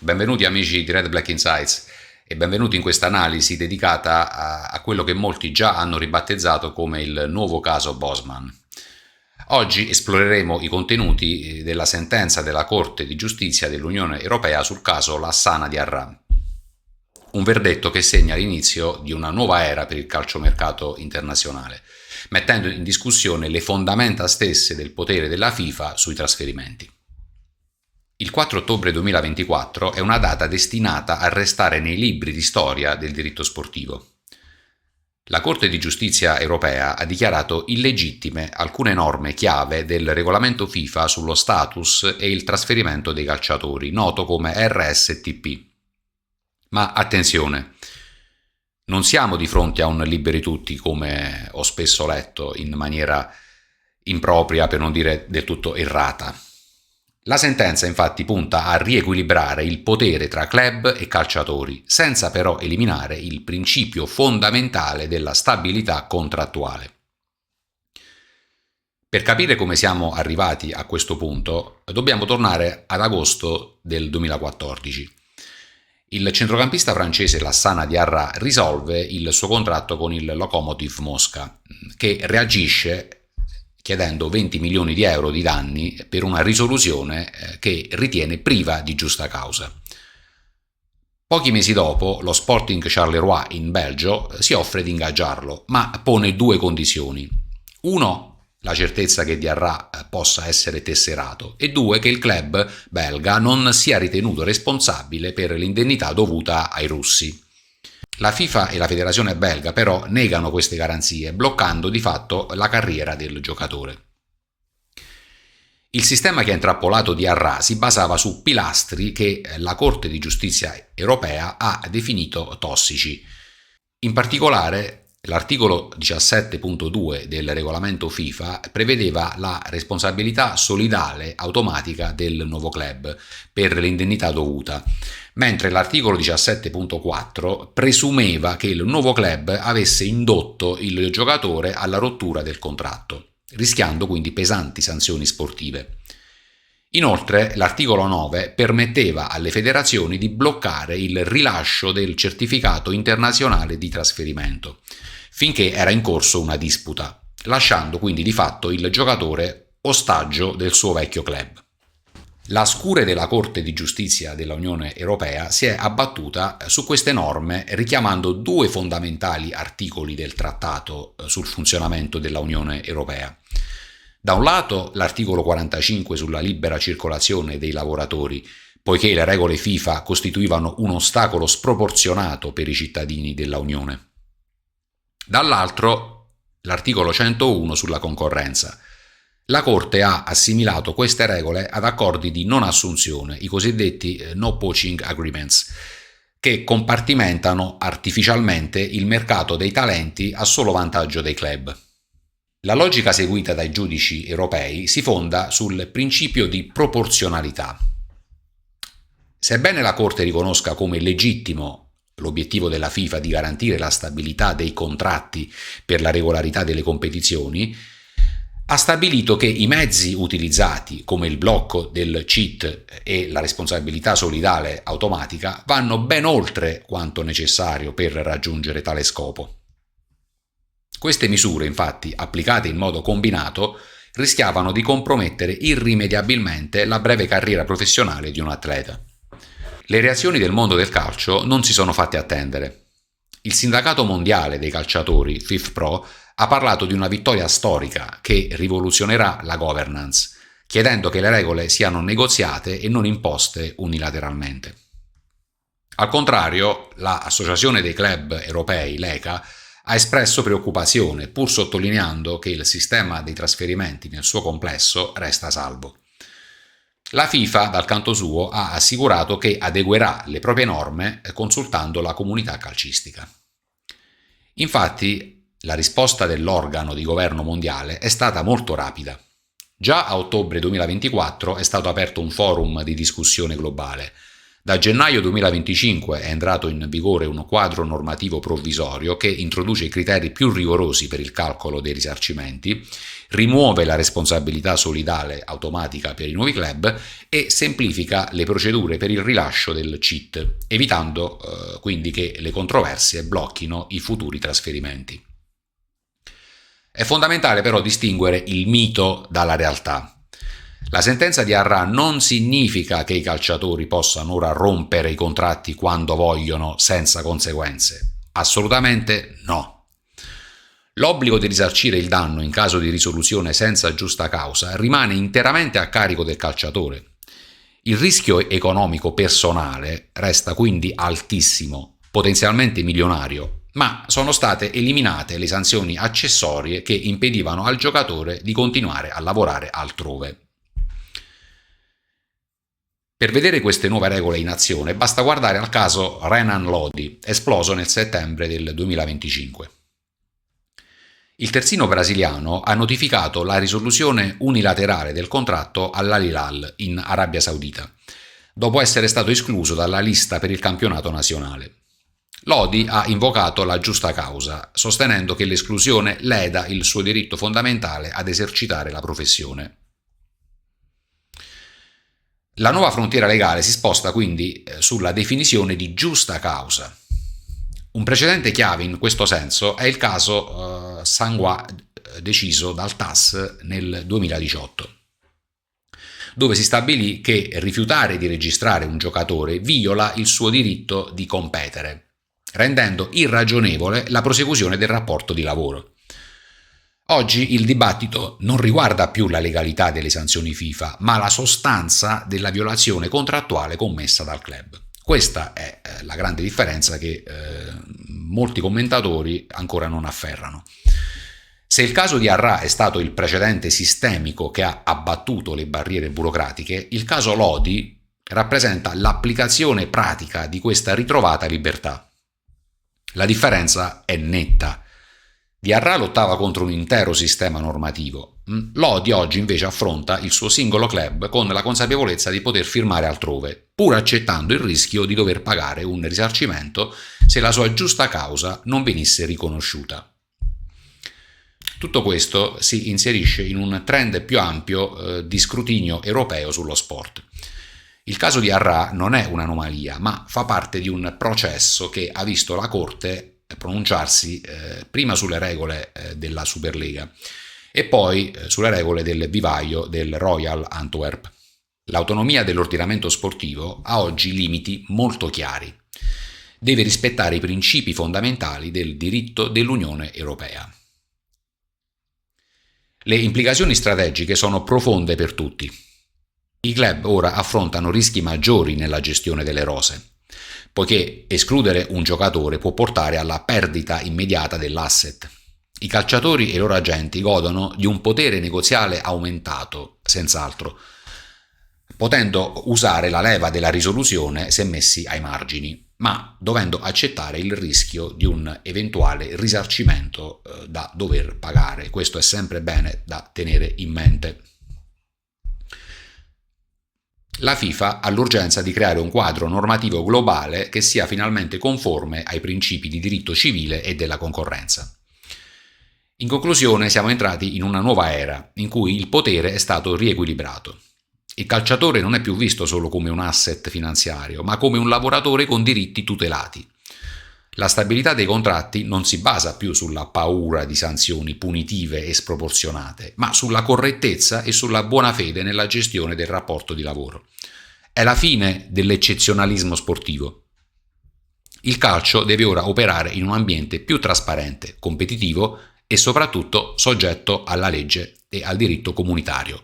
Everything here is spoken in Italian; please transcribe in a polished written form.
Benvenuti amici di Red Black Insights e benvenuti in questa analisi dedicata a quello che molti già hanno ribattezzato come il nuovo caso Bosman. Oggi esploreremo i contenuti della sentenza della Corte di Giustizia dell'Unione Europea sul caso Lassana Diarra, un verdetto che segna l'inizio di una nuova era per il calciomercato internazionale, mettendo in discussione le fondamenta stesse del potere della FIFA sui trasferimenti. Il 4 ottobre 2024 è una data destinata a restare nei libri di storia del diritto sportivo. La Corte di Giustizia europea ha dichiarato illegittime alcune norme chiave del regolamento FIFA sullo status e il trasferimento dei calciatori, noto come RSTP. Ma attenzione, non siamo di fronte a un liberi tutti, come ho spesso letto in maniera impropria, per non dire del tutto errata. La sentenza infatti punta a riequilibrare il potere tra club e calciatori, senza però eliminare il principio fondamentale della stabilità contrattuale. Per capire come siamo arrivati a questo punto, dobbiamo tornare ad agosto del 2014. Il centrocampista francese Lassana Diarra risolve il suo contratto con il Lokomotiv Mosca, che reagisce chiedendo 20 milioni di euro di danni per una risoluzione che ritiene priva di giusta causa. Pochi mesi dopo, lo Sporting Charleroi in Belgio si offre di ingaggiarlo, ma pone due condizioni. Uno, la certezza che Diarra possa essere tesserato, e due, che il club belga non sia ritenuto responsabile per l'indennità dovuta ai russi. La FIFA e la federazione belga però negano queste garanzie, bloccando di fatto la carriera del giocatore. Il sistema che ha intrappolato Diarra si basava su pilastri che la Corte di Giustizia europea ha definito tossici. In particolare, l'articolo 17.2 del regolamento FIFA prevedeva la responsabilità solidale automatica del nuovo club per l'indennità dovuta, mentre l'articolo 17.4 presumeva che il nuovo club avesse indotto il giocatore alla rottura del contratto, rischiando quindi pesanti sanzioni sportive. Inoltre, l'articolo 9 permetteva alle federazioni di bloccare il rilascio del certificato internazionale di trasferimento, finché era in corso una disputa, lasciando quindi di fatto il giocatore ostaggio del suo vecchio club. La scure della Corte di Giustizia dell'Unione Europea si è abbattuta su queste norme richiamando due fondamentali articoli del Trattato sul funzionamento della Unione Europea. Da un lato l'articolo 45 sulla libera circolazione dei lavoratori, poiché le regole FIFA costituivano un ostacolo sproporzionato per i cittadini della Unione. Dall'altro l'articolo 101 sulla concorrenza. La Corte ha assimilato queste regole ad accordi di non assunzione, i cosiddetti no poaching agreements, che compartimentano artificialmente il mercato dei talenti a solo vantaggio dei club. La logica seguita dai giudici europei si fonda sul principio di proporzionalità. Sebbene la Corte riconosca come legittimo l'obiettivo della FIFA di garantire la stabilità dei contratti per la regolarità delle competizioni, ha stabilito che i mezzi utilizzati, come il blocco del cheat e la responsabilità solidale automatica, vanno ben oltre quanto necessario per raggiungere tale scopo. Queste misure, infatti, applicate in modo combinato, rischiavano di compromettere irrimediabilmente la breve carriera professionale di un atleta. Le reazioni del mondo del calcio non si sono fatte attendere. Il sindacato mondiale dei calciatori, FIFPro, ha parlato di una vittoria storica che rivoluzionerà la governance, chiedendo che le regole siano negoziate e non imposte unilateralmente. Al contrario, l'Associazione dei Club Europei, l'ECA, ha espresso preoccupazione, pur sottolineando che il sistema dei trasferimenti nel suo complesso resta salvo. La FIFA, dal canto suo, ha assicurato che adeguerà le proprie norme consultando la comunità calcistica. Infatti, la risposta dell'organo di governo mondiale è stata molto rapida. Già a ottobre 2024 è stato aperto un forum di discussione globale, Da gennaio 2025 è entrato in vigore un quadro normativo provvisorio che introduce criteri più rigorosi per il calcolo dei risarcimenti, rimuove la responsabilità solidale automatica per i nuovi club e semplifica le procedure per il rilascio del CIT, evitando quindi che le controversie blocchino i futuri trasferimenti. È fondamentale però distinguere il mito dalla realtà. La sentenza di Arrà non significa che i calciatori possano ora rompere i contratti quando vogliono senza conseguenze. Assolutamente no. L'obbligo di risarcire il danno in caso di risoluzione senza giusta causa rimane interamente a carico del calciatore. Il rischio economico personale resta quindi altissimo, potenzialmente milionario, ma sono state eliminate le sanzioni accessorie che impedivano al giocatore di continuare a lavorare altrove. Per vedere queste nuove regole in azione basta guardare al caso Renan Lodi, esploso nel settembre del 2025. Il terzino brasiliano ha notificato la risoluzione unilaterale del contratto all'Al Hilal in Arabia Saudita, dopo essere stato escluso dalla lista per il campionato nazionale. Lodi ha invocato la giusta causa, sostenendo che l'esclusione leda il suo diritto fondamentale ad esercitare la professione. La nuova frontiera legale si sposta quindi sulla definizione di giusta causa. Un precedente chiave in questo senso è il caso Sangua deciso dal TAS nel 2018, dove si stabilì che rifiutare di registrare un giocatore viola il suo diritto di competere, rendendo irragionevole la prosecuzione del rapporto di lavoro. Oggi il dibattito non riguarda più la legalità delle sanzioni FIFA, ma la sostanza della violazione contrattuale commessa dal club. Questa è la grande differenza che molti commentatori ancora non afferrano. Se il caso di Arrà è stato il precedente sistemico che ha abbattuto le barriere burocratiche, il caso Lodi rappresenta l'applicazione pratica di questa ritrovata libertà. La differenza è netta. Di Arrà lottava contro un intero sistema normativo. Lodi oggi invece affronta il suo singolo club con la consapevolezza di poter firmare altrove, pur accettando il rischio di dover pagare un risarcimento se la sua giusta causa non venisse riconosciuta. Tutto questo si inserisce in un trend più ampio di scrutinio europeo sullo sport. Il caso di Arrà non è un'anomalia, ma fa parte di un processo che ha visto la Corte pronunciarsi prima sulle regole della Superlega e poi sulle regole del vivaio del Royal Antwerp. L'autonomia dell'ordinamento sportivo ha oggi limiti molto chiari. Deve rispettare i principi fondamentali del diritto dell'Unione Europea. Le implicazioni strategiche sono profonde per tutti. I club ora affrontano rischi maggiori nella gestione delle rose, poiché escludere un giocatore può portare alla perdita immediata dell'asset. I calciatori e i loro agenti godono di un potere negoziale aumentato, senz'altro, potendo usare la leva della risoluzione se messi ai margini, ma dovendo accettare il rischio di un eventuale risarcimento da dover pagare. Questo è sempre bene da tenere in mente. La FIFA ha l'urgenza di creare un quadro normativo globale che sia finalmente conforme ai principi di diritto civile e della concorrenza. In conclusione, siamo entrati in una nuova era, in cui il potere è stato riequilibrato. Il calciatore non è più visto solo come un asset finanziario, ma come un lavoratore con diritti tutelati. La stabilità dei contratti non si basa più sulla paura di sanzioni punitive e sproporzionate, ma sulla correttezza e sulla buona fede nella gestione del rapporto di lavoro. È la fine dell'eccezionalismo sportivo. Il calcio deve ora operare in un ambiente più trasparente, competitivo e soprattutto soggetto alla legge e al diritto comunitario.